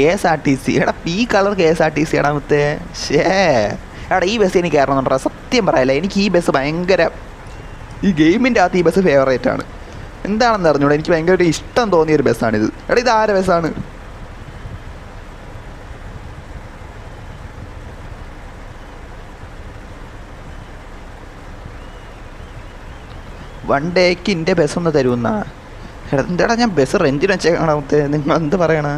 KSRTC എടാ ഈ colour KSRTC എടാ മുത്തേ. ഷേ എടാ ഈ ബസ് എനിക്ക് കയറണമെന്നുണ്ടോ? സത്യം പറയല്ല, എനിക്ക് ഈ ബസ് ഭയങ്കര, ഈ ഗെയിമിൻ്റെ അകത്ത് ഈ ബസ് ഫേവറേറ്റ് ആണ്. എന്താണെന്ന് അറിഞ്ഞൂടാ, എനിക്ക് ഭയങ്കര ഇഷ്ടം തോന്നിയൊരു ബസ്സാണിത്. എടാ ഇത് ആരെ ബസ്സാണ്? വൺ ഡേക്ക് എൻ്റെ ബസ് ഒന്ന് തരുമെന്നാ? എടാ എന്താടാ ഞാൻ ബസ് റെൻറ്റിന് വെച്ചേക്കണ മുത്തേ, നിങ്ങൾ എന്ത് പറയണ?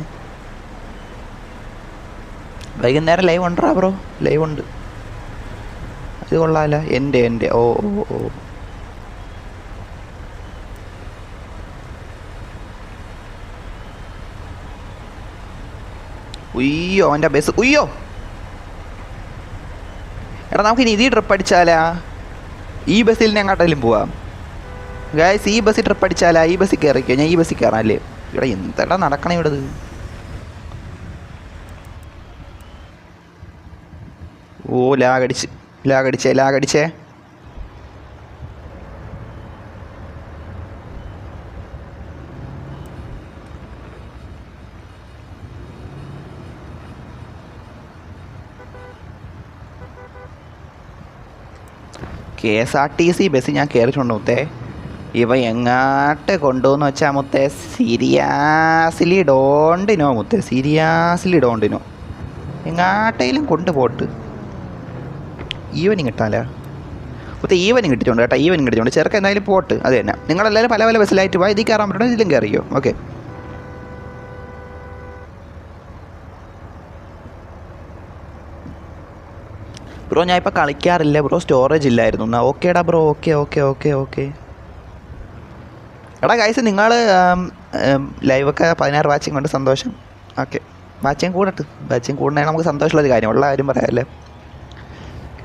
വൈകുന്നേരം ലൈവ് ഉണ്ടോ ബ്രോ? ലൈവ് ഉണ്ട്. അത് കൊള്ളാമല്ല. എൻ്റെ ഓ ഓ ഓ ഉയ്യോ അവൻ്റെ ബസ്. ഉയ്യോ എടാ നമുക്ക് ഇനി ഇതീ ട്രിപ്പ് അടിച്ചാലാ? ഈ ബസ്സിൽ നിന്ന് എങ്ങോട്ടെങ്കിലും പോവാം ഗായ്സ്. ഈ ബസ്സിൽ ട്രിപ്പ് അടിച്ചാലാ? ഈ ബസ്സിൽ കയറിക്കോ, ഞാൻ ഈ ബസ്സിൽ കയറാം അല്ലേ? ഇവിടെ എന്താ നടക്കണേ ഇവിടെ? ഓ ലാഗടിച്ചേ. KSRTC ബസ് ഞാൻ കയറിയിട്ടുണ്ട് മുത്തേ. ഇവ എങ്ങാട്ട് കൊണ്ടുവന്ന് വെച്ചാൽ മുത്തേ, സീരിയസ്ലി ഡോണ്ടിനോ മുത്തേ, സീരിയസ്ലി ഡോണ്ടിനോ. എങ്ങാട്ടേലും കൊണ്ടുപോട്ട് ഈവനിങ് കിട്ടാല മുത്തേ. ഈവനിങ് കിട്ടിയിട്ടുണ്ട് കേട്ടോ, ഈവനിങ് കിട്ടിയിട്ടുണ്ട്. ചെറുക്ക എന്തായാലും പോട്ട്. അത് തന്നെ, നിങ്ങളെല്ലാവരും പല പല ബസ്സിലായിട്ട് പോയി. ഇതിൽ കയറാൻ പറ്റണോ? ഇതിലും കയറിയോ? Okay bro. ഞാൻ ഇപ്പോൾ കളിക്കാറില്ല ബ്രോ, സ്റ്റോറേജ് ഇല്ലായിരുന്നു എന്നാ. ഓക്കേടാ ബ്രോ, ഓക്കെ. എടാ ഗൈസ്, നിങ്ങൾ ലൈവൊക്കെ 16 വാച്ചിങ് കൊണ്ട് സന്തോഷം. ഓക്കെ, വാച്ചിങ് കൂടണേ നമുക്ക് സന്തോഷമുള്ളൊരു കാര്യമുള്ള കാര്യം പറയാമല്ലേ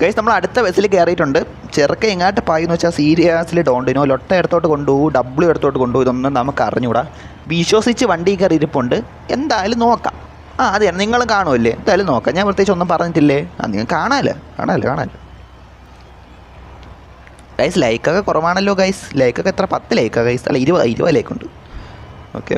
ഗൈസ്. നമ്മൾ അടുത്ത ബസ്സിൽ കയറിയിട്ടുണ്ട്. ചെറുക്ക എങ്ങാട്ട് പായെന്ന് വെച്ചാൽ സീരിയസ്ലി ഡോണ്ടിനോ. ലൊട്ട എടുത്തോട്ട് കൊണ്ടുപോകും, W എടുത്തോട്ട് കൊണ്ടുപോകും. ഇതൊന്നും നമുക്ക് അറിഞ്ഞൂടാ. വിശ്വസിച്ച് വണ്ടി കയറി ഇരിപ്പുണ്ട്. എന്തായാലും നോക്കാം. അത് തന്നെ, നിങ്ങളും കാണുമല്ലേ? എന്തായാലും നോക്കാം. ഞാൻ പ്രത്യേകിച്ച് ഒന്നും പറഞ്ഞിട്ടില്ലേ? നിങ്ങൾ കാണാമല്ലോ. ഗൈസ് ലൈക്കൊക്കെ കുറവാണല്ലോ ഗൈസ്. ലൈക്കൊക്കെ എത്ര? 10 ലൈക്കാ ഗൈസ്? അല്ല 20 ലൈക്കുണ്ട്. ഓക്കെ.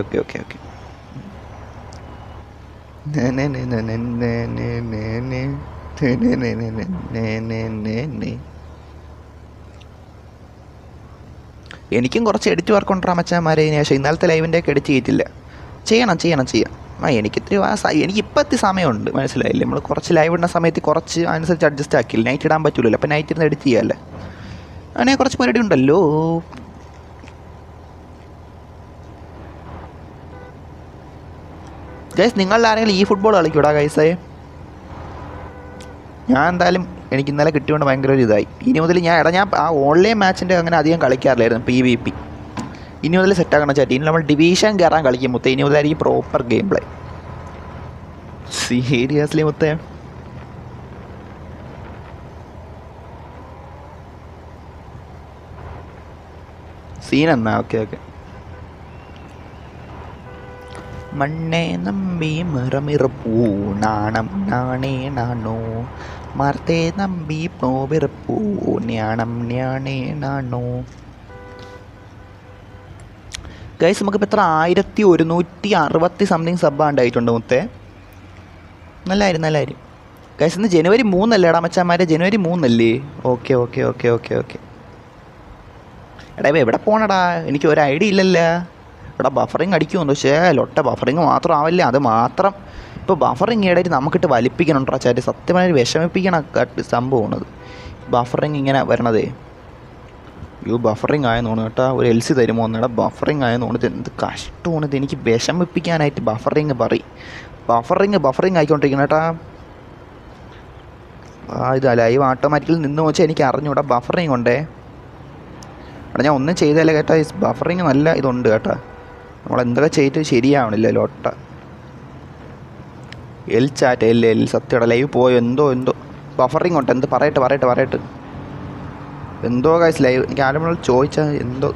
എനിക്കും കുറച്ച് എഡിറ്റ് വർക്ക് കൊണ്ടുവരാൻ മച്ചാന്മാരെ. പക്ഷേ ഇന്നലത്തെ ലൈവിൻ്റെയൊക്കെ എഡിറ്റ് ചെയ്തിട്ടില്ല. ചെയ്യണം. എനിക്കിപ്പോൾ എത്തി സമയമുണ്ട്, മനസ്സിലായില്ലേ? നമ്മൾ കുറച്ച് ലൈവ് ഇടുന്ന സമയത്ത് കുറച്ച് അനുസരിച്ച് അഡ്ജസ്റ്റ് ആക്കിയില്ല. നൈറ്റ് ഇടാൻ പറ്റില്ലല്ലോ, അപ്പോൾ നൈറ്റ് ഇരുന്ന് എഡിറ്റ് ചെയ്യാമല്ലേ. അങ്ങനെ കുറച്ച് പരിപാടി ഉണ്ടല്ലോ. ഗൈസ് നിങ്ങളിൽ ആരെങ്കിലും ഈ ഫുട്ബോൾ കളിക്കൂടാ ഗൈസേ? ഞാൻ എന്തായാലും എനിക്ക് ഇന്നലെ കിട്ടിയോണ്ട് ഭയങ്കര ഒരു ഇതായി. ഇനി മുതൽ ഞാൻ ആ ഓൺലൈൻ മാച്ചിൻ്റെ അങ്ങനെ അധികം കളിക്കാറില്ലായിരുന്നു. PvP ഇനി മുതൽ സെറ്റാക്കണം ചാറ്റ്. ഇനി നമ്മൾ ഡിവിഷൻ കയറാൻ കളിക്കും മുത്തേ. ഇനി മുതലായിരിക്കും പ്രോപ്പർ ഗെയിം പ്ലേ. സീരിയസ്ലി മുത്തേ. സീനെന്നാ? ഓക്കെ. മണ്ണേ നമ്പി മിറമിറപ്പൂ നാണം നാണേ നാണോ മാർത്തേ നമ്പി പ്രോവിറപ്പൂ ന്യാണം ന്യാണേ നാണോ. ഗൈസ് നമുക്കിപ്പോൾ എത്ര 1160 സംതിങ് സബ്ബാ ഉണ്ടായിട്ടുണ്ട് മുത്തേ. നല്ലായിരുന്നു. ഗൈസ് ഇന്ന് January 3 അല്ലേടാ മച്ചാന്മാരെ? January 3 അല്ലേ? ഓക്കെ. എടാ എവിടെ പോണടാ? എനിക്ക് ഒരു ഐഡിയ ഇല്ലല്ലോ. ഇവിടെ ബഫറിങ് അടിക്കുമെന്ന്. പക്ഷേ ലൊട്ട ബഫറിങ് മാത്രം ആവില്ല. അത് മാത്രം ഇപ്പോൾ ബഫറിങ് ഇടയിൽ നമുക്കിട്ട് വലിപ്പിക്കണുണ്ടോ ചാറ്റ്? സത്യമായി വിഷമിപ്പിക്കണ സംഭവമാണത് ബഫറിങ് ഇങ്ങനെ വരണതേ. ബഫറിങ് ആയെന്ന് തോന്നുന്നു കേട്ടോ. ഒരു LC തരുമോ എന്നിടാ? ബഫറിങ് ആയെന്ന് തോന്നുന്നത്. എന്ത് കഷ്ടമാണിത്. എനിക്ക് വിഷമിപ്പിക്കാനായിട്ട് ബഫറിങ് ആയിക്കൊണ്ടിരിക്കണം കേട്ടാ. ഇത് ലൈവ് ഓട്ടോമാറ്റിക്കലി നിന്ന് വെച്ചാൽ എനിക്ക് അറിഞ്ഞൂടാ. ബഫറിങ് ഉണ്ടേ. എടാ ഞാൻ ഒന്നും ചെയ്തല്ല കേട്ടോ. ബഫറിങ് നല്ല ഇതുണ്ട് കേട്ടോ. നമ്മളെന്തൊക്കെ ചെയ്തിട്ട് ശരിയാവണില്ല ലോട്ട. ചാറ്റ് എൽ സത്യമായിട്ട് ലൈവ് പോയോ എന്തോ ബഫറിങ് ഉണ്ട്. എന്ത് പറയട്ടെ എന്തോ ഗൈസ് ലൈവ് എനിക്ക് ആരും ചോദിച്ചാൽ എന്തോ.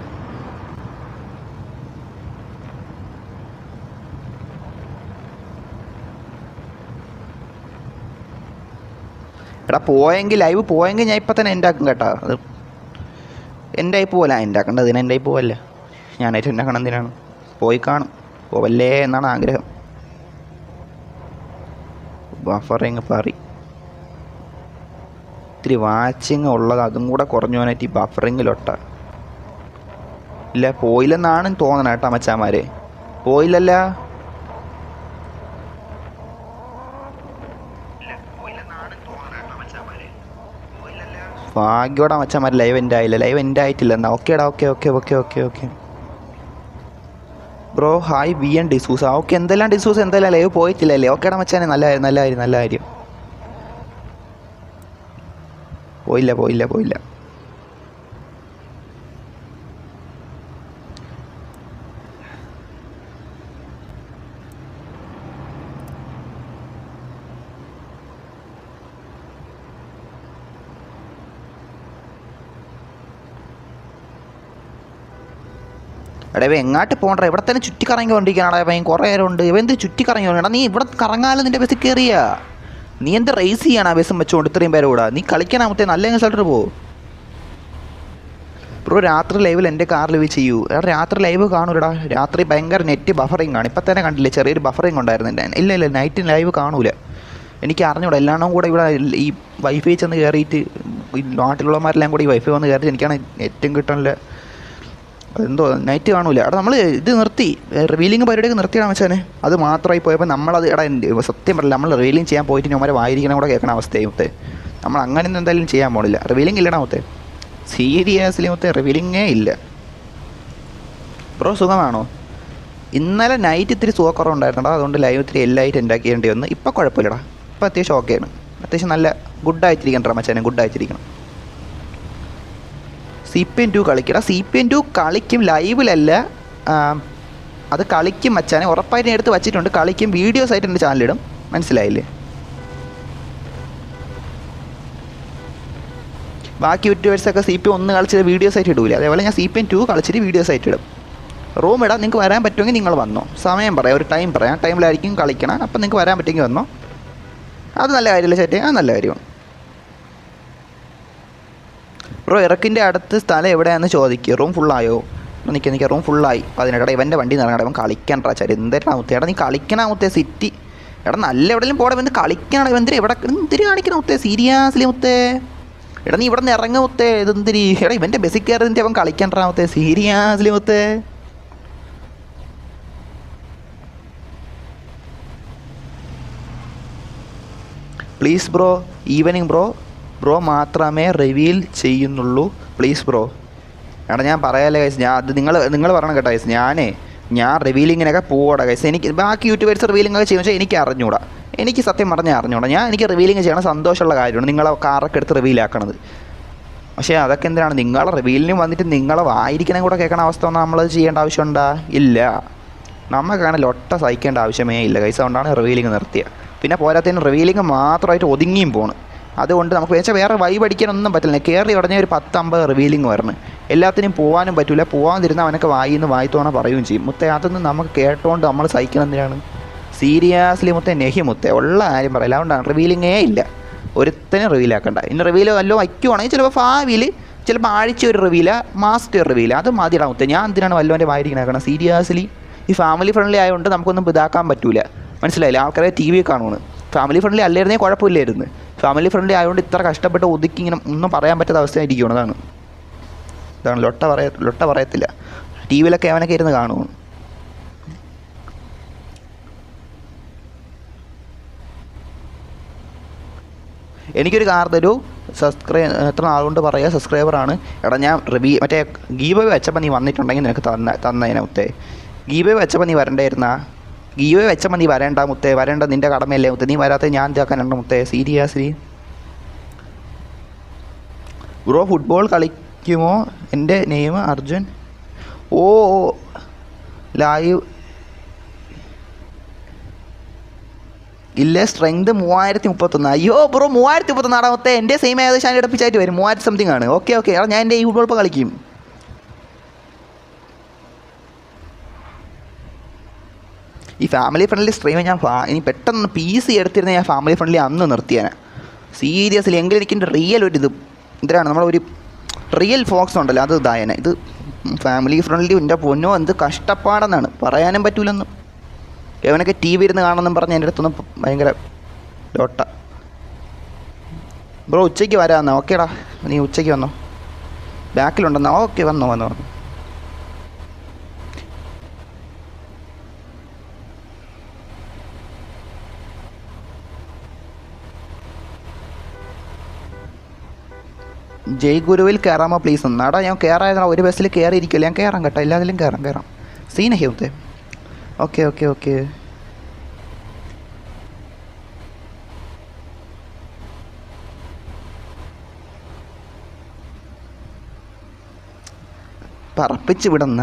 എടാ ലൈവ് പോയെങ്കിൽ ഞാൻ ഇപ്പം തന്നെ എൻ്റെ ആക്കും കേട്ടോ. അത് എൻ്റെ ആയി പോവല്ല, എൻ്റെ ആക്കേണ്ടത് ഇതിന് എൻ്റെ ആയി പോവല്ല. ഞാനായിട്ട് എൻ്റെ ആക്കണം എന്തിനാണ്? പോയി കാണും പോവല്ലേ എന്നാണ് ആഗ്രഹം. ബഫറിങ് പറി ഇത്തിരി വാച്ചിങ് ഉള്ളത് അതും കൂടെ കുറഞ്ഞു പോകാനായിട്ട് ഈ ബഫറിങ്ങിലൊട്ട ഇല്ല പോയില്ലെന്നാണ് തോന്നണം കേട്ടോ മച്ചാന്മാരെ. പോയില്ലല്ല, ഭാഗ്യോടെ മച്ചാന്മാർ ലൈവ് എൻ്റെ ആയില്ല. ലൈവ് എൻ്റെ ആയിട്ടില്ല എന്നാ. ഓക്കേടാ, okay okay okay okay okay bro. Hi V N ഡിസൂസ്. ഓക്കെ എന്തെല്ലാം ഡിസൂസ് എന്തെല്ലാം ലൈവ് പോയിട്ടില്ലല്ലേ? ഓക്കേടാ മച്ചാനെ, നല്ല കാര്യം നല്ല കാര്യം നല്ല കാര്യം. പോയില്ല പോയില്ല പോയില്ല. എടാ ഇവ എങ്ങാട്ട് പോകണ്ട, ഇവിടെ തന്നെ ചുറ്റി കറങ്ങി കൊണ്ടിരിക്കുകയാണോ ഇവൻ? കുറേ നേരം ഉണ്ട്. ഇവ എന്ത് ചുറ്റി കറങ്ങി കൊണ്ടിരിക്കണം? നീ ഇവിടെ കറങ്ങാലും നിൻ്റെ ബസ്സിൽ കയറിയാ നീ എന്ത് റേസ് ചെയ്യണം ആ ബസ്സും വെച്ചുകൊണ്ട് ഇത്രയും പേരെ കൂടാ? നീ കളിക്കാനാമത്തെ നല്ല സ്ഥലത്ത് പോ ബ്രോ. രാത്രി ലൈവിൽ എൻ്റെ കാർ ലൈവ് ചെയ്യൂ. എടാ രാത്രി ലൈവ് കാണൂലടാ. രാത്രി ഭയങ്കര നെറ്റ് ബഫറിങ് ആണ്. ഇപ്പം തന്നെ കണ്ടില്ലേ, ചെറിയൊരു ബഫറിങ് ഉണ്ടായിരുന്നു എൻ്റെ. ഇല്ല ഇല്ല, നൈറ്റ് ലൈവ് കാണൂല. എനിക്ക് അറിഞ്ഞൂടാ. എല്ലാണോ കൂടെ ഇവിടെ ഈ വൈഫൈ ചെന്ന് കയറിയിട്ട് ഈ നാട്ടിലുള്ളവന്മാരെല്ലാം കൂടി ഈ വൈഫൈ വന്ന് കയറിയിട്ട് എനിക്കാണ് നെറ്റും കിട്ടണില്ല. എന്തോ നൈറ്റ് കാണൂല. എടാ നമ്മൾ ഇത് നിർത്തി, റിവീലിംഗ് പരിപാടിയൊക്കെ നിർത്തിയാണ് വെച്ചാൽ അത് മാത്രമായി പോയപ്പോൾ നമ്മളത് എടാ സത്യം പറയില്ല, നമ്മൾ റിവീലിംഗ് ചെയ്യാൻ പോയിട്ട് അവന്മാരെ വായിരിക്കണം കൂടെ കേൾക്കണ അവസ്ഥയായി മുത്തേ. നമ്മൾ അങ്ങനെയൊന്നും എന്തായാലും ചെയ്യാൻ പോണില്ല. റിവീലിംഗ് ഇല്ലടാ മുത്തേ, സീരിയസ്ലി മുത്തേ റിവീലിംഗേ ഇല്ല. ബ്രോ സുഖമാണോ? ഇന്നലെ നൈറ്റ് ഇത്തിരി സുഖക്കുറവുണ്ടായിരുന്നടാ, അതുകൊണ്ട് ലൈവ് ഇത്തിരി എല്ലായിട്ട് ഉണ്ടാക്കിയേണ്ടി വന്നു. ഇപ്പം കുഴപ്പമില്ലടാ, ഇപ്പം അത്യാവശ്യം ഓക്കെയാണ്. അത്യാവശ്യം നല്ല ഗുഡായിട്ടിരിക്കണം മച്ചാനെ, ഗുഡായിട്ടിരിക്കണം. CPN2 കളിക്കടാ. CPN2 കളിക്കും, ലൈവിലല്ല. അത് കളിക്കും മച്ചാനെ, ഉറപ്പായിട്ട് എടുത്ത് വച്ചിട്ടുണ്ട്. കളിക്കും, വീഡിയോസ് ആയിട്ട് എൻ്റെ ചാനലിടും. മനസ്സിലായില്ലേ? ബാക്കി യൂട്യൂബേഴ്സൊക്കെ CP1 കളിച്ചിട്ട് വീഡിയോസ് ആയിട്ട് ഇടൂല. അതേപോലെ ഞാൻ CPN2 കളിച്ചിട്ട് വീഡിയോസ് ആയിട്ട് ഇടും. റൂം ഇടാം, നിങ്ങൾക്ക് വരാൻ പറ്റുമെങ്കിൽ നിങ്ങൾ വന്നോ. സമയം പറയാം, ഒരു ടൈം പറയാം. ടൈമിലായിരിക്കും കളിക്കണം. അപ്പം നിങ്ങൾക്ക് വരാൻ പറ്റുമെങ്കിൽ വന്നോ. അത് നല്ല കാര്യമല്ലേ ചേട്ടൻ? അത് നല്ല കാര്യമാണ് ബ്രോ. ഇറക്കിൻ്റെ അടുത്ത് സ്ഥലം എവിടെയാണെന്ന് ചോദിക്കുക. റൂം ഫുള്ളായോ? നിൽക്കുക റൂം ഫുള്ളായി. 18 ഇവൻ്റെ വണ്ടി നിറങ്ങണം. ഇവൻ കളിക്കാൻ ട്രാച്ചാൽ എന്തെല്ലാം മുത്തേ. എടാ നീ കളിക്കണ മുത്തേ സിറ്റി. എടാ നല്ല എവിടെയും പോടെ വന്ന് കളിക്കണം. ഇവന്തിരി എവിടെ എന്തിരി കാണിക്കണം മുത്തേ? സീരിയസ്ലി മുത്തേ. എടാ നീ ഇവിടെ നിന്ന് ഇറങ്ങ മുത്തേ. ഇതെന്തിരി? എടാ ഇവൻ്റെ ബസ്സിൽ കയറിൻ്റെ അവൻ കളിക്കാൻ മുത്തേ. സീരിയസ്ലി മുത്തേ. Please bro, evening bro. Bro മാത്രമേ റിവീൽ ചെയ്യുന്നുള്ളൂ പ്ലീസ് ബ്രോ. എടാ ഞാൻ പറയാല്ലേ ഗൈസ്, ഞാൻ അത് നിങ്ങൾ പറയണം കേട്ടോ ഗൈസ്. ഞാൻ റിവീലിങ്ങിനൊക്കെ പോകടാ ഗൈസ്. എനിക്ക് ബാക്കി യൂട്യൂബേഴ്സ് റിവീലിങ്ങൊക്കെ ചെയ്യുമ്പോൾ വെച്ചാൽ എനിക്ക് അറിഞ്ഞൂടാ. എനിക്ക് സത്യം പറഞ്ഞാൽ അറിഞ്ഞൂടാ. എനിക്ക് റിവീലിങ് ചെയ്യണം, സന്തോഷമുള്ള കാര്യമാണ് നിങ്ങളെ കാറൊക്കെ എടുത്ത് റിവീലാക്കണത്. പക്ഷേ അതൊക്കെ എന്തിനാണ് നിങ്ങളെ റിവീലിനും വന്നിട്ട് നിങ്ങളെ വായിരിക്കണം കൂടെ കേൾക്കണ അവസ്ഥ വന്നാൽ നമ്മളത് ചെയ്യേണ്ട ആവശ്യമുണ്ടോ? ഇല്ല. നമുക്കാണ് ലൊട്ട സഹിക്കേണ്ട ആവശ്യമേ ഇല്ല ഗൈസ്. അതുകൊണ്ടാണ് റിവീലിങ് നിർത്തിയത്. പിന്നെ പോരാത്തതിന് റിവീലിങ് മാത്രമായിട്ട് ഒതുങ്ങിയും പോണ്. അതുകൊണ്ട് നമുക്ക് വെച്ചാൽ വേറെ വൈബ് അടിക്കാനൊന്നും പറ്റില്ല. കയറി ഉടനെ ഒരു 10-50 റിവീലിങ് വരണം. എല്ലാത്തിനും പോകാനും പറ്റില്ല. പോകാതിരുന്നാൽ അവനൊക്കെ വായിത്തോണ പറയുകയും ചെയ്യും മുത്തേ. അതൊന്നും നമുക്ക് കേട്ടോണ്ട് നമ്മൾ സഹിക്കണം എന്തിനാണ്? സീരിയസ്ലി മുത്തേ നെഹി മുത്തേ, ഉള്ള കാര്യം പറയില്ല. അതുകൊണ്ടാണ് റിവീലിങ്ങേ ഇല്ല. ഒരുത്തനും റിവീലാക്കണ്ട. ഇനി റിവീൽ വല്ലതും വയ്ക്കുവാണെങ്കിൽ ചിലപ്പോൾ ഭാവിയിൽ ചിലപ്പോൾ ആഴ്ച ഒരു റിവീല, മാസത്തെ ഒരു റിവീല, അത് മതിയിടാൻ മുത്തേ. ഞാൻ എന്തിനാണ് വല്ലവൻ്റെ വായിരിക്കണേക്കണം? സീരിയസ്ലി ഈ ഫാമിലി ഫ്രണ്ട്ലി ആയതുകൊണ്ട് നമുക്കൊന്നും ഇതാക്കാൻ പറ്റൂല. മനസ്സിലായില്ല? ആൾക്കാരെ TV കാണുവാണ്. ഫാമിലി ഫ്രണ്ട്ലി അല്ലായിരുന്നേ കുഴപ്പമില്ലായിരുന്നു. ഫാമിലി ഫ്രണ്ട്ലി ആയതുകൊണ്ട് ഇത്ര കഷ്ടപ്പെട്ട് ഒതുക്കി ഇങ്ങനെ ഒന്നും പറയാൻ പറ്റാത്ത അവസ്ഥയായിരിക്കണം. ഇതാണ് ലൊട്ട പറയത്തില്ല. TV-ലൊക്കെ അവനൊക്കെ ഇരുന്ന് കാണുന്നു. എനിക്കൊരു കാർ തരൂ. എത്ര നാളുകൊണ്ട് പറയുക സബ്സ്ക്രൈബറാണ്. എടാ ഞാൻ മറ്റേ ഗീവ് വെച്ചപ്പോൾ നീ വന്നിട്ടുണ്ടെങ്കിൽ നിനക്ക് തന്നതിനെ മുത്തേ. ഗീവ് വെച്ചപ്പോൾ നീ വരണ്ടായിരുന്നാ? ഗീവ് വെച്ചപ്പോൾ നീ വരേണ്ട മുത്തേ. വരേണ്ട നിൻ്റെ കടമയല്ലേ മുത്തേ. നീ വരാത്ത ഞാൻ ഇതാക്കാനുണ്ട് മുത്തേ. സീരിയസ്ലി ബ്രോ ഫുട്ബോൾ കളിക്കുമോ? എൻ്റെ നെയിം അർജുൻ. ഓ ലൈവ് ഇല്ല. സ്ട്രെങ്ത് 3031. അയ്യോ ബ്രോ 3031 മുത്തേ. എൻ്റെ സെയിം ഏകദേശം അതിൻ്റെ അടുപ്പിച്ചായിട്ട് വരും. 3000 സംതിങ് ആണ്. ഓക്കെ എടാ ഞാൻ എൻ്റെ ഈ ഫുട്ബോൾ ഇപ്പോൾ കളിക്കും. ഈ ഫാമിലി ഫ്രണ്ട്ലി സ്ട്രീം ഞാൻ ഇനി പെട്ടെന്ന് PC എടുത്തിരുന്ന ഞാൻ ഫാമിലി ഫ്രണ്ട്ലി അന്ന് നിർത്തിയാണ്. സീരിയസ്ലി എങ്കിലും എനിക്ക് റിയൽ ഒരു എന്തിനാണ് നമ്മളൊരു റിയൽ ഫോക്സ് ഉണ്ടല്ലോ, അത് ഇതായനെ. ഇത് ഫാമിലി ഫ്രണ്ട്ലി എൻ്റെ പൊന്നോ എന്ത് കഷ്ടപ്പാടെന്നാണ് പറയാനും പറ്റൂലെന്ന്. എവനൊക്കെ TV ഇരുന്ന് കാണണമെന്നും പറഞ്ഞ് എൻ്റെ അടുത്തൊന്നും ഭയങ്കര ലോട്ട ബ്രോ ഉച്ചയ്ക്ക് വരാമെന്നാ. ഓക്കേടാ, നീ ഉച്ചയ്ക്ക് വന്നോ. ബാക്കിലുണ്ടെന്നാ. ഓക്കെ, വന്നോ വന്നോ വന്നോ. ജയ് ഗുരുവിൽ കയറാമോ പ്ലീസ് എന്നാടാ. ഞാൻ കയറായതാ, ഒരു ബസ്സിൽ കയറിയിരിക്കില്ല. ഞാൻ കയറാം കേട്ടോ, എല്ലാത്തിലും കയറാം. സീനഹേ മുത്തേ. Okay okay okay. പറപ്പിച്ച് വിടുന്ന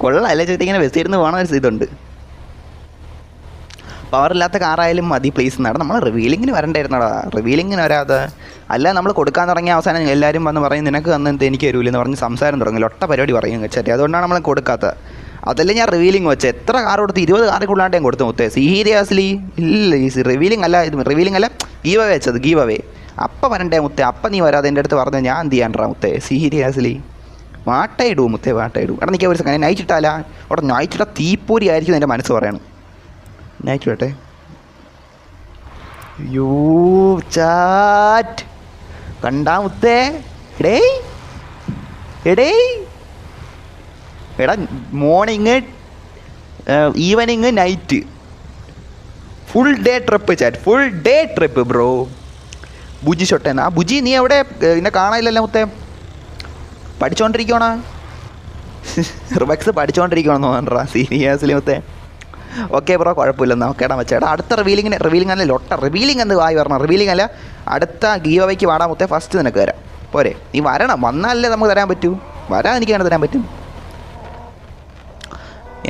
കൊള്ളാല്ലേ ചേട്ടാ. ഇങ്ങനെ ബസ്സിരുന്ന് പോകണ ഒരു ഇതുണ്ട്. പവറില്ലാത്ത കാറായാലും മതി പ്ലീസ് എന്നാണ്. നമ്മൾ റിവീലിങ്ങിന് വരണ്ടായിരുന്നടാ. റിവീലിങ്ങിന് വരാതെ അല്ല, നമ്മൾ കൊടുക്കാൻ തുടങ്ങിയ അവസാനം എല്ലാവരും വന്ന് പറയും നിനക്ക് തന്നിട്ട് എനിക്ക് തരൂലെന്ന് പറഞ്ഞ് സംസാരം തുടങ്ങി. ഒട്ട പരിപാടി പറയും ചേട്ടാ. അതുകൊണ്ടാണ് നമ്മൾ കൊടുക്കാത്തത്. അതല്ലേ ഞാൻ റിവീലിംഗ് വെച്ചത്. എത്ര കാർ കൊടുത്ത് 20 കാറിക്കുള്ളാണ്ട് ഞാൻ കൊടുത്തു മുത്തേ. സീരിയസ്ലി ഇല്ല, ഈ റിവീലിംഗ് അല്ല, ഇത് റിവീലിംഗ് അല്ല, ഗീവ് അവേ വെച്ചത്, ഗീവ് അവേ. അപ്പം വരണ്ടേ മുത്തേ. അപ്പം നീ വരാതെ എൻ്റെ അടുത്ത് പറഞ്ഞാൽ ഞാൻ എന്ത് ചെയ്യാണ്ടാ മുത്തേ. സീരിയസ്ലി വാട്ടയിടൂ മുത്തേ, വാട്ടയിടൂ. അവിടെ നിൽക്കാൻ ഒരു സംഗതി നയിച്ചിട്ടല്ല, അവിടെ നയിച്ചിട്ട തീപ്പൊരി ആയിരിക്കും എൻ്റെ മനസ്സ് പറയണം. നയിച്ചു വേട്ടെ. യൂ ചാറ്റ് കണ്ടാ മുത്തേ. എടേ എടാ, morning evening night full day trip chat, full day trip bro. ബുജി ഷൊട്ടേന്നാ. ബുജി നീ എവിടെ? എന്നെ കാണാനില്ലല്ലോ മുത്തേ. പഠിച്ചുകൊണ്ടിരിക്കണോ? റിബക്സ് പഠിച്ചുകൊണ്ടിരിക്കണമെന്ന് തോന്നണ്ടാ. സീരിയസ്ലി മുത്തേ. ഓക്കെ ബ്രോ, കുഴപ്പമില്ലെന്നാ. ഓക്കേടാ വെച്ചേടാ. അടുത്ത റിവീലിംഗ് അല്ല ലൊട്ട റിവീലിംഗ് എന്ന് വായി വരണം. റിവീലിംഗ് അല്ല, അടുത്ത ഗീവ് അവയ്ക്ക് വാടാ മുത്തേ. ഫസ്റ്റ് നിനക്ക് തരാം പോരെ. നീ വരണം, വന്നാലല്ലേ നമുക്ക് തരാൻ പറ്റൂ. വരാൻ എനിക്ക് അങ്ങനെ തരാൻ പറ്റും.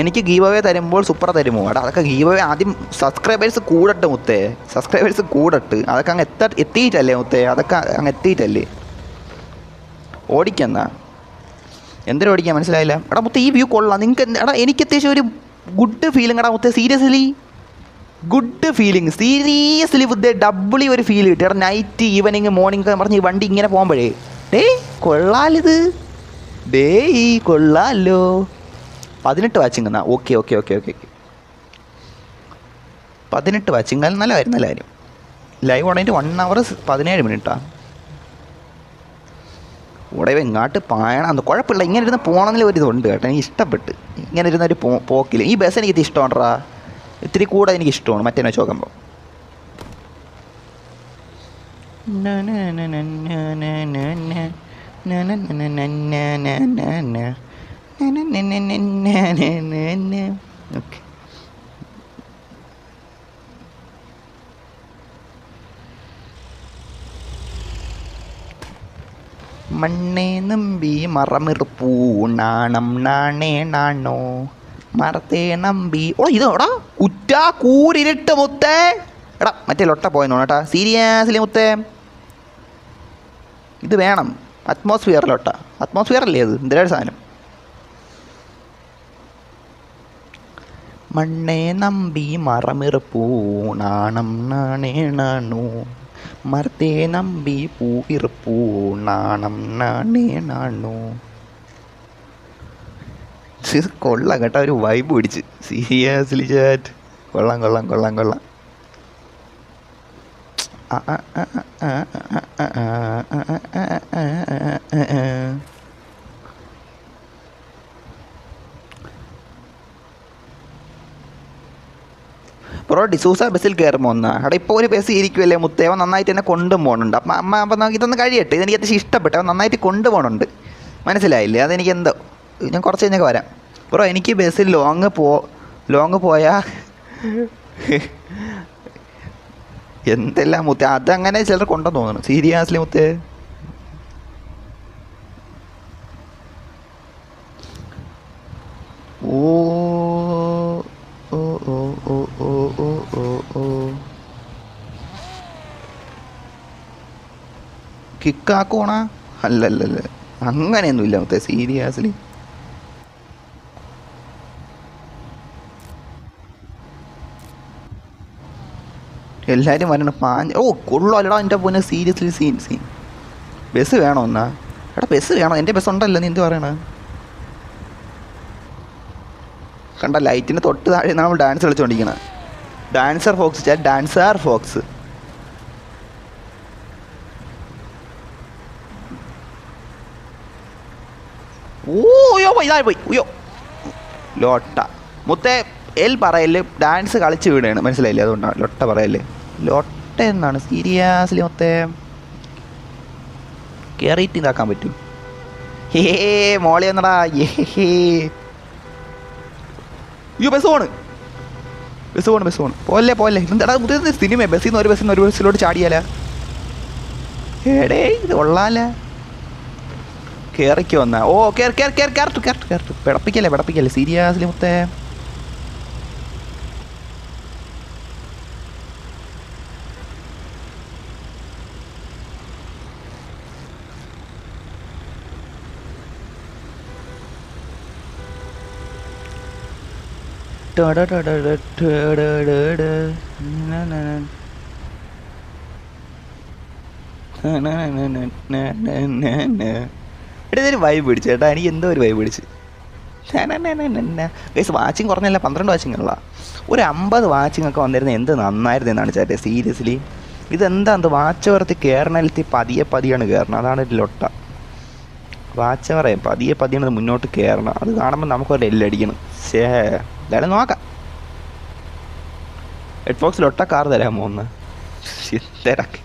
എനിക്ക് ഗീവ് അവേ തരുമ്പോൾ സൂപ്പർ തരുമോ? എടാ അതൊക്കെ ഗീവ് അവേ ആദ്യം സബ്സ്ക്രൈബേഴ്സ് കൂടട്ട് മുത്തേ. സബ്സ്ക്രൈബേഴ്സ് കൂടട്ട്. അതൊക്കെ അങ്ങ് എത്തിയിട്ടല്ലേ മുത്തേ. അതൊക്കെ അങ്ങ് എത്തിയിട്ടല്ലേ. ഓടിക്കെന്നാ എന്തിനും ഓടിക്കാൻ മനസ്സിലായില്ല. എടാ മുത്തേ, ഈ വ്യൂ കൊള്ളാം നിങ്ങൾക്ക്. എടാ എനിക്ക് അത്യാവശ്യം ഒരു ഗുഡ് ഫീലിംഗ് എടാ മുത്തേ. Seriously good feeling. സീരിയസ്ലി മുത്തേ ഡബിളി ഒരു ഫീൽ കിട്ടി. എടാ നൈറ്റ് ഈവനിങ് മോർണിംഗ് പറഞ്ഞ് ഈ വണ്ടി ഇങ്ങനെ പോകുമ്പോഴേ കൊള്ളാലിത്. കൊള്ളാമല്ലോ. 18 വാച്ചിങ് എന്നാ. Okay okay okay okay 18 watching. നല്ല കാര്യം, നല്ല കാര്യം. ലൈവ് ഓണായിട്ട് 1 hour 17 മിനിറ്റാണ്. ഇവിടെ എങ്ങാട്ട് പായണം. കുഴപ്പമില്ല, ഇങ്ങനെ ഇരുന്ന് പോകണമെന്നില്ല ഒരു ഇതുണ്ട് കേട്ടോ. എനിക്ക് ഇഷ്ടപ്പെട്ട് ഇങ്ങനെ ഇരുന്നൊരു പോക്കില്ല. ഈ ബസ് എനിക്ക് ഇഷ്ടമാണ്ടാ. ഇത്തിരി കൂടെ എനിക്ക് ഇഷ്ടമാണ് മറ്റേ വെച്ച് നോക്കുമ്പോൾ. ഓക്കെ, മണ്ണേ നമ്പി മറമിറുപ്പൂ നാണം നാണേ നാണോ മറത്തേ നമ്പി. ഓ ഇതോടാ കുറ്റാ കൂരിരുട്ട് മുത്തേ. എടാ മറ്റേ ലൊട്ട പോയെന്നോ കേട്ടാ. സീരിയസ്ലി മുത്തേ ഇത് വേണം. അറ്റ്മോസ്ഫിയറിലോട്ട. അറ്റ്മോസ്ഫിയർ അല്ലേ അത്? എന്തിനാണ് സാധനം? മണ്ണേ നമ്പി മറമിറുപ്പൂ നാണം നാണേ നാണോ മറത്തേ നമ്പി പൂവിറുപ്പൂ നാണം നാണേ നാണോ. കൊള്ളാം കേട്ടോ, ഒരു വൈബ് പിടിച്ച്. സീരിയസ്ലി ചാറ്റ് കൊള്ളാം കൊള്ളാം കൊള്ളാം കൊള്ളാം. ബ്രോ ഡിസൂസ ബസ്സിൽ കയറുമ്പോൾ ഒന്നാ. അവിടെ ഇപ്പോൾ ഒരു ബസ് ഇരിക്കുമല്ലേ മുത്തേ. അവൻ നന്നായിട്ട് എന്നെ കൊണ്ടുപോകണുണ്ട്. അപ്പം അപ്പം ഇതൊന്ന് കഴിയട്ടെ. ഇതെനിക്ക് അത്യാവശ്യം ഇഷ്ടപ്പെട്ടു. അവൻ നന്നായിട്ട് കൊണ്ടുപോകണുണ്ട്. മനസ്സിലായില്ലേ? അതെനിക്ക് എന്തോ. ഞാൻ കുറച്ച് കഴിഞ്ഞൊക്കെ വരാം ബ്രോ. എനിക്ക് ബസ്സിൽ ലോങ് പോയാൽ എന്തെല്ലാം മുത്തേ. അതങ്ങനെ ചിലർ കൊണ്ടെന്ന് തോന്നുന്നു. സീരിയസ്ലി മുത്തേ. ഓ ഓ ഓ ഓ ഓ ഓ ഓ ഓ കിക്കാക്കോണ? അല്ലല്ലല്ല, അങ്ങനെയൊന്നുമില്ല മുത്തേ. സീരിയസ്ലി എല്ലാവരും വരണം. ഓ കൊള്ളാലടാ എൻ്റെ പൊന്നെ. Seriously scene. ബസ് വേണോ എന്നാ? എടാ ബസ് വേണോ? എൻ്റെ ബസ് ഉണ്ടല്ലോ. നീ എന്ത് പറയണ? കണ്ട ലൈറ്റിന് തൊട്ട് താഴെ നമ്മൾ ഡാൻസ് കളിച്ചുകൊണ്ടിരിക്കുന്നത്. Dancer fox chat, dancer fox. ഓയോ ഇതായി പോയി. ഉയ്യോ ലോട്ട മുത്തേ എൽ പറയല് ഡാൻസ് കളിച്ച് വീടാണ്, മനസ്സിലായില്ലേ? അതുകൊണ്ടാണ് ലൊട്ട പറയല്ലേ. ലൊട്ട എന്നാണ് സീരിയസ്ലി മുത്തേ കയറിയിട്ട് ഇതാക്കാൻ പറ്റും. ഹേ മോളി വന്നടാ. അയ്യോ ബസ് പോണ് പോലെ എന്താ മുത്തേ സിനിമ ബസ്സിൽ നിന്ന് ഒരു ബസ്സിലോട്ട് ചാടിയാല. ഏടേ ഇത് കൊള്ളാല. കയറിക്ക് വന്ന ഓ കയറട്ട് പിടപ്പിക്കല്ലേ സീരിയസ്ലി മുത്തേ. ഇതൊരു വൈബ് പിടിച്ചു ചേട്ടാ, എനിക്ക് എന്തോ ഒരു വൈബ് പിടിച്ച്. ഗൈസ് വാച്ചിങ് കുറഞ്ഞല്ല, 12 വാച്ചിങ് ഉള്ള. ഒരു 50 വാച്ചിങ് ഒക്കെ വന്നിരുന്നത് എന്ത് നന്നായിരുന്നു എന്നാണ് ചേട്ടാ സീരിയസ്ലി. ഇതെന്താ വാച്ചവറത്തി കയറണത്തി പതിയാണ് കയറണം, അതാണ് ഒരു ലൊട്ട. വാച്ചവറയും പതിയാണ് മുന്നോട്ട് കയറണം. അത് കാണുമ്പോൾ നമുക്കൊരു എല്ലടിക്കണം. ശേ എന്തായാലും നോക്കാം. ഹെഡ്ഫോക്സ് ലൊട്ട കാർ തരാമോ ഒന്ന്? തിരക്ക്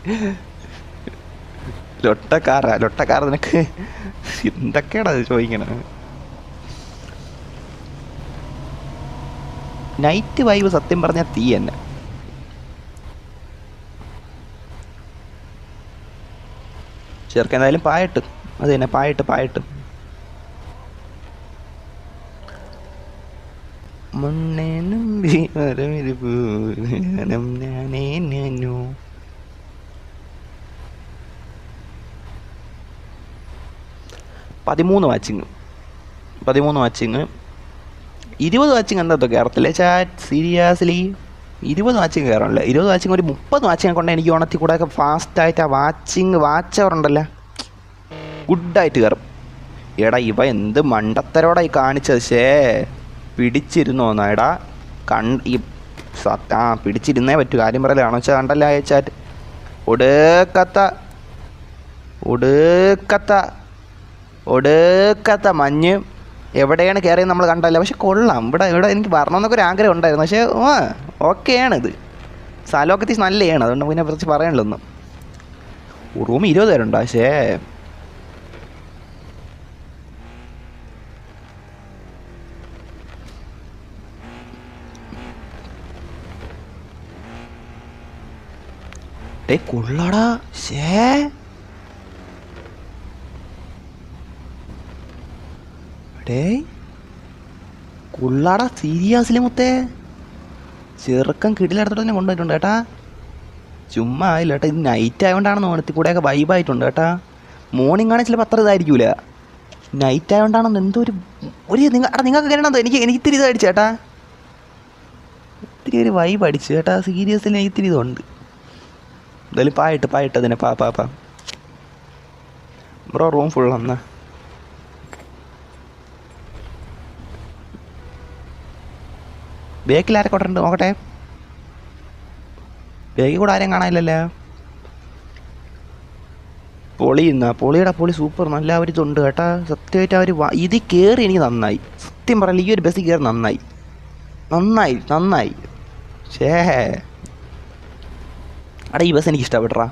ലൊട്ടക്കാർ നിനക്ക് എന്തൊക്കെയാണ് അത് ചോദിക്കണത്? നൈറ്റ് വൈബ് സത്യം പറഞ്ഞാൽ തീ തന്നെ. ചെറുക്കൻ എന്തായാലും പായിട്ട് അത് തന്നെ പായിട്ട് മുന്നേനും 13 വാച്ചിങ് 20 വാച്ചിങ് എന്താ കയറത്തില്ലേ ചാറ്റ് സീരിയസ്ലി. 20 വാച്ചിങ് കയറണല്ലേ. 20 വാച്ചിങ് ഒരു 30 വാച്ചിങ് കൊണ്ട് എനിക്ക് ഓണത്തിൽ കൂടെ ഒക്കെ ഫാസ്റ്റായിട്ട് ആ വാച്ചവറുണ്ടല്ലോ ഗുഡായിട്ട് കയറും. എടാ ഇവ എന്ത് മണ്ടത്തരോടായി കാണിച്ചത്. പിടിച്ചിരുന്നോ എടാ ഈ പിടിച്ചിരുന്നേ പറ്റൂ. കാര്യം പറയലാണോ വെച്ചാൽ കണ്ടല്ലേ അയച്ചാറ്റ് ഒടുക്കത്ത മഞ്ഞ് എവിടെയാണ് കയറിയത് നമ്മൾ കണ്ടല്ല. പക്ഷെ കൊള്ളാം. ഇവിടെ എനിക്ക് വരണമെന്നൊക്കെ ഒരു ആഗ്രഹം ഉണ്ടായിരുന്നു. പക്ഷേ ഓക്കെയാണ് ഇത്. സ്ഥലമൊക്കെ അത്യാവശ്യം നല്ലതാണ്. അതുകൊണ്ട് പിന്നെ കുറച്ച് പറയാനുള്ളൂ. ഒന്നും റൂം 20 പേരുണ്ടോ? പക്ഷേ കൊള്ളാടാ. കൊള്ളാടാ സീരിയസ്ലി മുത്തേ. ചെറുക്കം കിടിലെടുത്തിട്ട് തന്നെ കൊണ്ടുപോയിട്ടുണ്ട് കേട്ടാ. ചുമ്മാ ആയില്ല കേട്ടോ. ഇത് നൈറ്റ് ആയതുകൊണ്ടാണെന്ന് ഓണത്തിൽ കൂടെയൊക്കെ വൈബായിട്ടുണ്ട് കേട്ടാ. മോർണിംഗ് ആണെങ്കിൽ ചിലപ്പോൾ അത്ര ഇതായിരിക്കൂല. നൈറ്റ് ആയതുകൊണ്ടാണെന്ന് എന്തോ നിങ്ങൾക്ക് കയറണോ? എനിക്ക് ഇത്തിരി ഇത് അടിച്ചു ചേട്ടാ. ഇത്തിരി ഒരു വൈബ് അടിച്ചു ചേട്ടാ സീരിയസ്ലി. ഇത്തിരി ഇതുണ്ട്. എന്തായാലും പായിട്ട് അതിനെ പാ ബ്രോ റൂം ഫുൾ എന്നാ. ബേക്കിൽ ആരെ കൊണ്ടുണ്ട് നോക്കട്ടെ. ബേക്കിൽ കൂടെ ആരെയും കാണാനില്ലല്ലോ. പൊളി സൂപ്പർ. നല്ല ഒരു ഇതുണ്ട് കേട്ടാ. സത്യമായിട്ട് അവർ ഇതിൽ കയറി എനിക്ക് നന്നായി. സത്യം പറയല്ല ഈ ഒരു ബസ്സിൽ കയറി നന്നായി. ഈ ബസ് എനിക്ക് ഇഷ്ടപ്പെട്ടാ.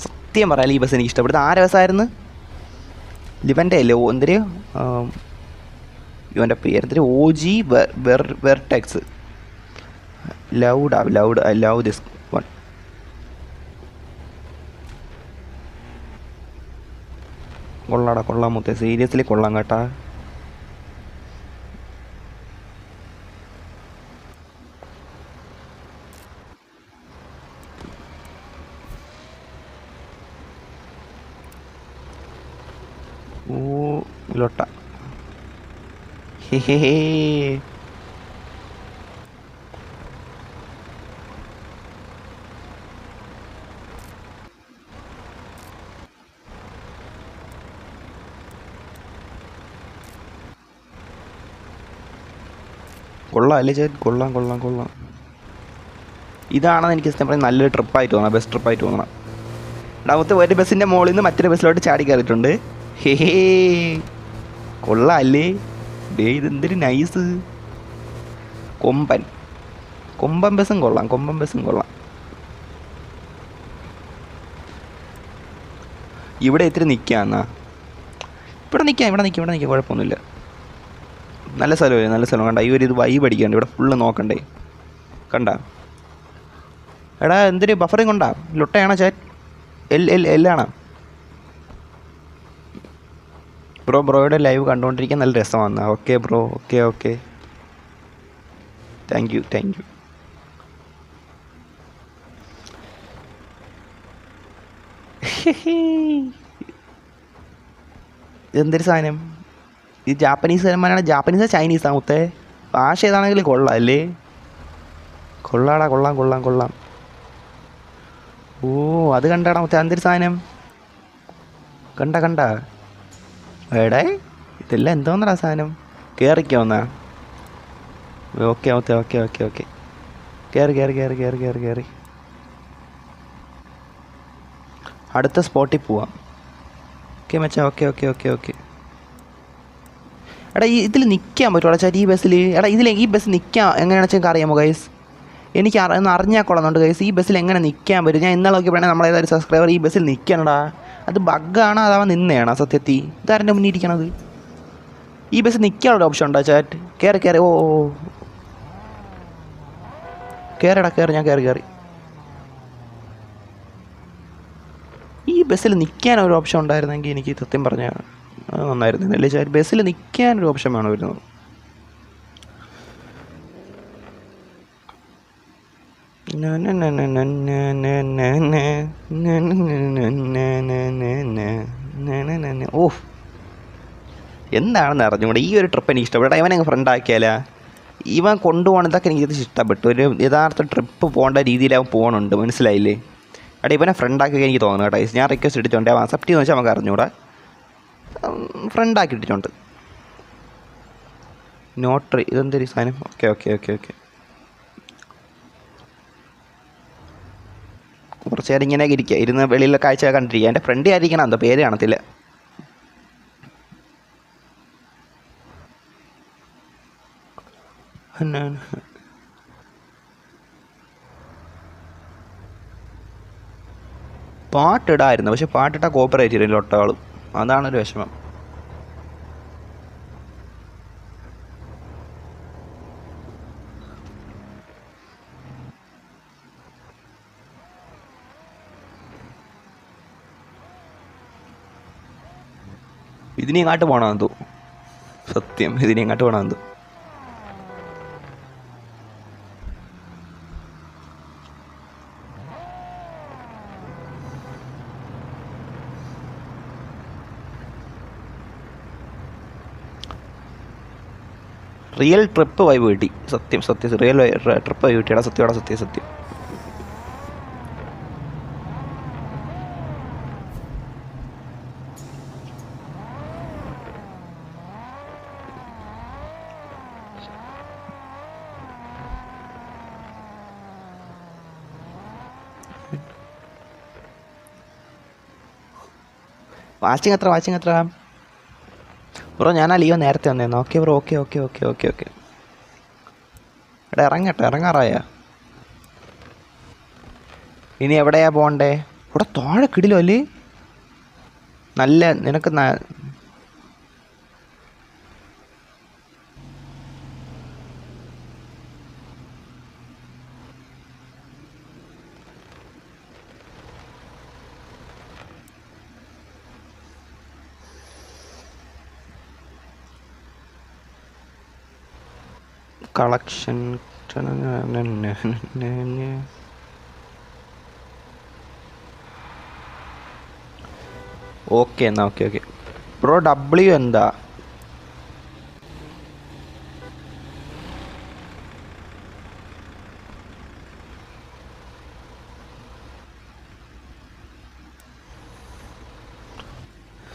സത്യം പറയാല്ല ഈ ബസ് എനിക്ക് ഇഷ്ടപ്പെട്ടത്. ആരെ ബസ്സായിരുന്നു? ലിവൻ്റെ അല്ലേ എന്തിന് ഇവൻ്റെ പേരെന്തിന്? OG vertex. Loud I love this one. കൊള്ളാം മുത്തേ സീരിയസ്ലി കൊള്ളാം കേട്ടാ. ലൊട്ട കൊള്ളാം അല്ലേ ചേട്ടൻ? കൊള്ളാം കൊള്ളാം കൊള്ളാം. ഇതാണെന്ന് എനിക്ക് ഇഷ്ടം പറയും നല്ലൊരു ട്രിപ്പായിട്ട് തോന്നണം, ബെസ്റ്റ് ട്രിപ്പായിട്ട് തോന്നണം. രണ്ടാമത്തെ ഒരു ബസ്സിൻ്റെ മുകളിൽ നിന്ന് മറ്റൊരു ബസ്സിലോട്ട് ചാടി കയറിയിട്ടുണ്ട്. ഹേ കൊള്ളാം അല്ലേ? ഡേ ഇതെന്തൊരു നൈസ്. കൊമ്പൻ ബസ്സും കൊള്ളാം, കൊമ്പൻ ബസ്സും കൊള്ളാം. ഇവിടെ ഇത്തിരി നിൽക്കാമെന്നാ? ഇവിടെ നിൽക്കാം കുഴപ്പമൊന്നുമില്ല. നല്ല സ്ഥലമല്ലേ, നല്ല സ്ഥലം. കണ്ട ഈ ഒരു ഇത് വൈബ് അടിക്കണ്ട, ഇവിടെ ഫുള്ള് നോക്കണ്ടേ. കണ്ട എടാ എന്തൊരു ബഫറിങ് കൊണ്ടാ? ലൊട്ടയാണോ ചാറ്റ്? എല്ലാണോ ബ്രോയുടെ ലൈവ് കണ്ടുകൊണ്ടിരിക്കാൻ നല്ല രസമാണ്. Okay bro, okay thank you. ഇതെന്തൊരു സാധനം? ഇത് ജാപ്പനീസ് സിനിമയാണ്. ജാപ്പനീസാ ചൈനീസാ മുത്തേ? ഭാഷ ഏതാണെങ്കിലും കൊള്ളാം അല്ലേ? കൊള്ളാടാ, കൊള്ളാം. ഓ അത് കണ്ടാടാ മുത്തേ, എന്തൊരു സാധനം? കണ്ട എടേ ഇതെല്ലാം എന്തോന്നടാ സാധനം? കയറിക്കോ എന്നാ? ഓക്കെ കയറി അടുത്ത സ്പോട്ടിൽ പോവാം. ഓക്കെ മച്ചാ, ഓക്കെ. എടാ ഇതിൽ നിൽക്കാൻ പറ്റുമോ ചാറ്റ് ഈ ബസ്സിൽ? എടാ ഈ ബസ് നിൽക്കാൻ എങ്ങനെയാണെന്ന് വെച്ചാൽ അറിയാമോ ഗൈസ്? എനിക്ക് ഒന്ന് അറിഞ്ഞാൽ കൊള്ളുന്നുണ്ട് ഗൈസ്, ഈ ബസ്സിൽ എങ്ങനെ നിൽക്കാൻ പറ്റും? ഞാൻ ഇന്നലെ നോക്കിയപ്പോഴാണ് നമ്മളേതൊരു സബ്സ്ക്രൈബർ ഈ ബസ്സിൽ നിൽക്കണടാ. അത് ബഗ്ഗാണോ അതാവാൻ നിന്നെയാണോ സത്യത്തിൽ? ഇതാരെൻ്റെ മുന്നിൽ ഇരിക്കണത്? ഈ ബസ് നിൽക്കാനുള്ള ഓപ്ഷൻ ഉണ്ടോ ചാറ്റ്? കയറി ഓ കയറി ഞാൻ കയറി. ഈ ബസ്സിൽ നിൽക്കാനൊരു ഓപ്ഷൻ ഉണ്ടായിരുന്നെങ്കിൽ എനിക്ക് സത്യം പറഞ്ഞാൽ അത് നന്നായിരുന്നു അല്ലേ ചാറ്റ്? ബസ്സിൽ നിൽക്കാനൊരു ഓപ്ഷൻ വേണം വരുന്നത്. ഓ എന്താണെന്ന് അറിഞ്ഞുകൂടെ? ഈ ഒരു ട്രിപ്പ് എനിക്ക് ഇഷ്ടപ്പെട്ടു. ഇവനങ്ങ് ഫ്രണ്ടാക്കിയാലാ? ഇവൻ കൊണ്ടുപോകണതൊക്കെ എനിക്ക് ഇഷ്ടപ്പെട്ടു. ഒരു യഥാർത്ഥ ട്രിപ്പ് പോകേണ്ട രീതിയിൽ അവൻ പോകണുണ്ട്, മനസ്സിലായില്ലേ? എടാ ഇവനെ ഫ്രണ്ടാക്കി എനിക്ക് തോന്നുന്നു കേട്ടോ. ഞാൻ റിക്വസ്റ്റ് ഇട്ടിട്ടുണ്ട്, അവൻ അക്സെപ്റ്റ് ചെയ്യുന്ന വെച്ചാൽ നമുക്ക് അറിഞ്ഞൂടാ. ഫ്രണ്ടാക്കി ഇട്ടിട്ടുണ്ട്. നോട്ടറി ഇതെന്തൊരു സാധനം? ഓക്കെ കുറച്ച് നേരം ഇങ്ങനെ ഇരുന്ന് വെളിയിലെ കാഴ്ച കണ്ടിരിക്കുക. എൻ്റെ ഫ്രണ്ട് ആയിരിക്കണം, എന്തോ പേര് കാണത്തില്ല. പാട്ടിടായിരുന്നു, പക്ഷെ പാട്ടിട്ടാൽ കോപ്പറേറ്റ് ചെയ്തില്ല ഒട്ടാളും. അതാണൊരു വിഷമം. ഇതിനെങ്ങാട്ട് പോകണമെന്ന് തോന്നും, സത്യം ഇതിനെങ്ങാട്ട് പോകണമെന്ന് തോന്നും. റിയൽ ട്രിപ്പ് വൈബ് കിട്ടി, സത്യം റിയൽ ട്രിപ്പ് വൈബ് കിട്ടിയടാ, സത്യം. വാച്ചിങ് എത്ര ബ്രോ? ഞാനാ ലീവ് നേരത്തെ വന്നേന്ന്. Okay bro, okay. എടാ ഇറങ്ങാറായ? ഇനി എവിടെയാ പോകണ്ടേ? ഇവിടെ താഴെ കിടിലോ അല്ലേ? നല്ല നിനക്ക് കളക്ഷൻ. ഓക്കെ എന്നാ ഓക്കെ ബ്രോ. ഡബ്ല്യു എന്താ?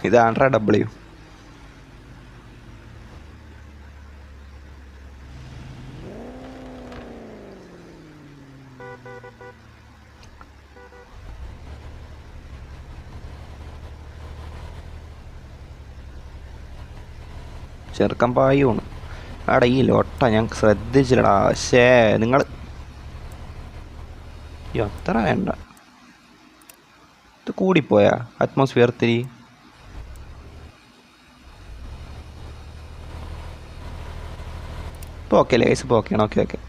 ഇതാണ്ട്രാ ഡബ്ല്യു. ചെറുക്കൻ പായുമാണ്. ആടാ ഈ ലോട്ട ഞാൻ ശ്രദ്ധിച്ചില്ലടാ. ശേ നിങ്ങൾ അത്ര വേണ്ട, ഇത് കൂടിപ്പോയാ അറ്റ്മോസ്ഫിയർ തിരി. ഇപ്പോൾ ഓക്കെ അല്ലേ ഗൈസ്? ഇപ്പോൾ ഓക്കെയാണ്. Okay okay.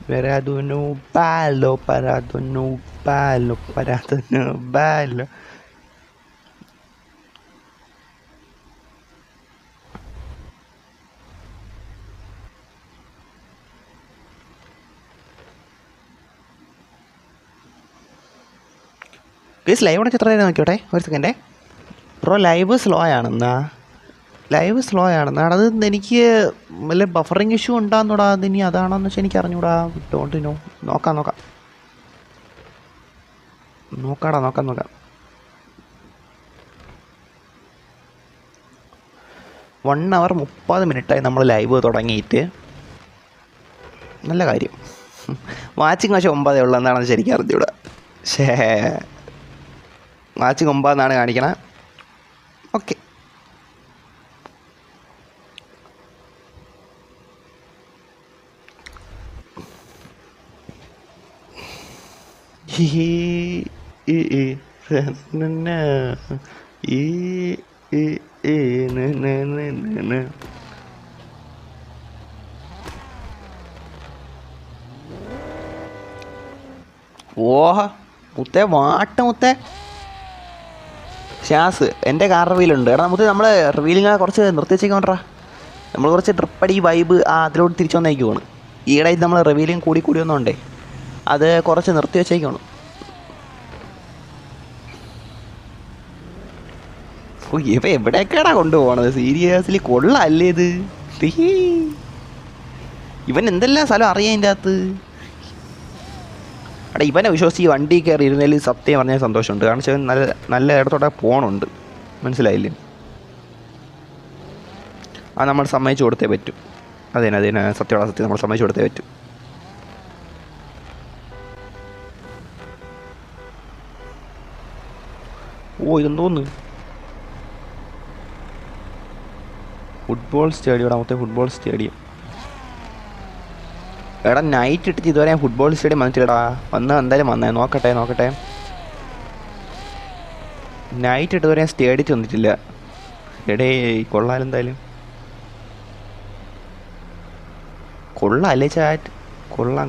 Parado no palo, parado no palo, parado no palo. Guys live എത്ര നേരം നോക്കിയോട്ടെ, ഒരു സെക്കൻഡേ. ബ്രോ ലൈവ് സ്ലോ ആണെന്നാ, ലൈവ് സ്ലോ ആണെന്നാ. അത് എനിക്ക് വല്ല ബഫറിങ് ഇഷ്യൂ ഉണ്ടാകുന്നൂടാ. അതിനി അതാണോന്ന് വെച്ചാൽ എനിക്ക് അറിഞ്ഞൂടാ. Don't know. നോക്കാം നോക്കാം നോക്കാടാ, നോക്കാം നോക്കാം. 1 hour 30 minute നമ്മൾ ലൈവ് തുടങ്ങിയിട്ട്. നല്ല കാര്യം. വാച്ചിങ് പക്ഷേ 9 ഉള്ളൂ, എന്താണെന്ന് ശരിക്കും അറിഞ്ഞൂടാ. ശേ വാച്ചിങ് 9 എന്നാണ് കാണിക്കണേ. ഓക്കെ. ഓഹ മുത്തേ വാട്ട മുത്തേ. ഷാസ് എൻ്റെ കാർ റിവീലുണ്ട്. എടാ മുത്തേ നമ്മൾ റിവീലിങ്ങനെ കുറച്ച് നിർത്തി വെച്ചേക്കോണ്ടാ. നമ്മൾ കുറച്ച് ട്രിപ്പടി വൈബ് അതിലോട്ട് തിരിച്ചു വന്നേക്കുവാണ്. ഈയിടെയായിട്ട് നമ്മൾ റിവീലിങ് കൂടി വന്നോണ്ടേ അത് കുറച്ച് നിർത്തി വെച്ചേക്കാണ്. ഓ ഇവ എവിടേക്കാടാ കൊണ്ടുപോകണത്? സീരിയസ്ലി കൊള്ളല്ലേ ഇത്? ഇവൻ എന്തെല്ലാം സ്ഥലം അറിയാം ഇതിൻ്റെ അകത്ത്. എടാ ഇവനെ വിശ്വസിച്ച് ഈ വണ്ടി കയറി ഇരുന്നതിൽ സത്യം പറഞ്ഞാൽ സന്തോഷമുണ്ട്. കാരണം വെച്ചാൽ നല്ല നല്ല ഇടത്തോടെ പോകണുണ്ട്. മനസ്സിലായില്ലേ? അത് നമ്മൾ സമ്മതിച്ചു കൊടുത്തേ പറ്റൂ. അതിനെ സത്യമുള്ള സത്യം നമ്മൾ സമ്മതിച്ചു കൊടുത്തേ പറ്റൂ. ഓ ഇതെന്തോന്ന് ഫുട്ബോൾ സ്റ്റേഡിയം. മൊത്തം ഫുട്ബോൾ സ്റ്റേഡിയം. എടാ നൈറ്റ് ഇട്ടിട്ട് ഇതുവരെ ഞാൻ ഫുട്ബോൾ സ്റ്റേഡിയം വന്നിട്ടില്ലടാ. എന്തായാലും വന്നേ. നോക്കട്ടെ. നൈറ്റ് ഇട്ടതുവരെ ഞാൻ സ്റ്റേഡിയത്തിൽ വന്നിട്ടില്ല. എടേ കൊള്ളാലെന്തായാലും കൊള്ളാല്ലേ ചാറ്റ്? കൊള്ളാം.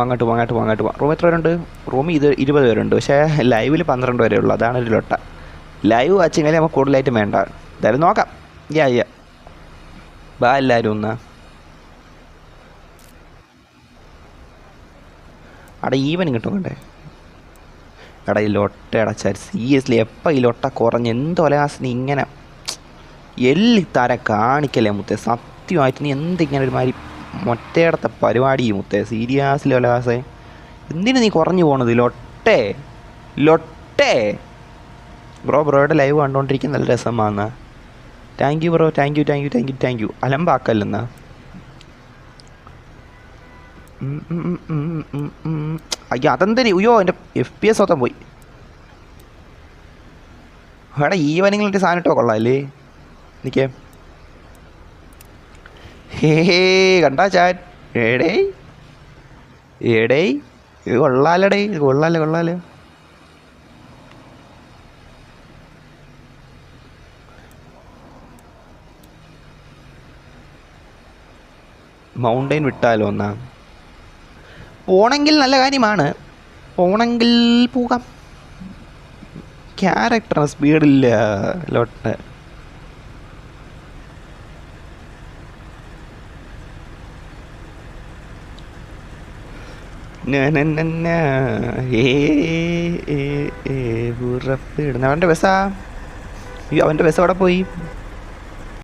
അങ്ങോട്ട് പോവാം. റൂം എത്ര പേരുണ്ട്? റൂമിൽ 20 പേരുണ്ട്. പക്ഷേ ലൈവിൽ 12 വരെ ഉള്ളൂ. അതാണ് ഒരു ലൊട്ട. ലൈവ് വാച്ചിങ്ങിൽ നമുക്ക് കൂടുതലായിട്ടും വേണ്ട. എന്തായാലും നോക്കാം. ബാ എല്ലാവരും ഒന്ന്. അവിടെ ഈവനും കിട്ടുന്നുണ്ടേ. എടാ ഈ ലൊട്ട അടച്ചാൽ സീരിയസ്ലി എപ്പോൾ ഈ ലൊട്ട കുറഞ്ഞ് എന്തൊലാസിന് ഇങ്ങനെ തര കാണിക്കല്ലേ മുത്തേ? സത്യമായിട്ട് നീ എന്തിങ്ങനെ ഒരുമാതിരി മൊറ്റയിടത്തെ പരിപാടി മുത്തേ? സീരിയസ്ലി ഒലാസേ എന്തിനു നീ കുറഞ്ഞു പോണത്? ലൊട്ടേ ബ്രോയുടെ ലൈവ് കണ്ടുകൊണ്ടിരിക്കുന്ന നല്ല രസമാണെന്നാ. Thank you bro. Thank you. അലമ്പാക്കല്ലെന്നാ. അയ്യോ അതെന്തരി. അയ്യോ എൻ്റെ FPS മൊത്തം പോയി. എടാ ഈവനിങ്ങിലിട്ട് സാധനം ഇട്ടോ കൊള്ളാമല്ലേ? എനിക്ക് കണ്ടാ ചാറ്റ്? ഏടേ ഇത് കൊള്ളാലേ. മൗണ്ടൈൻ വിട്ടാലോ എന്നാ? പോണെങ്കിൽ നല്ല കാര്യമാണ്. പോണെങ്കിൽ പോകാം. ക്യാരക്ടറിന് സ്പീഡില്ല ലോട്ട്. ഉറപ്പിടുന്ന അവൻ്റെ ബസ്സാ. അയ്യോ അവൻ്റെ ബസ് അവിടെ പോയി.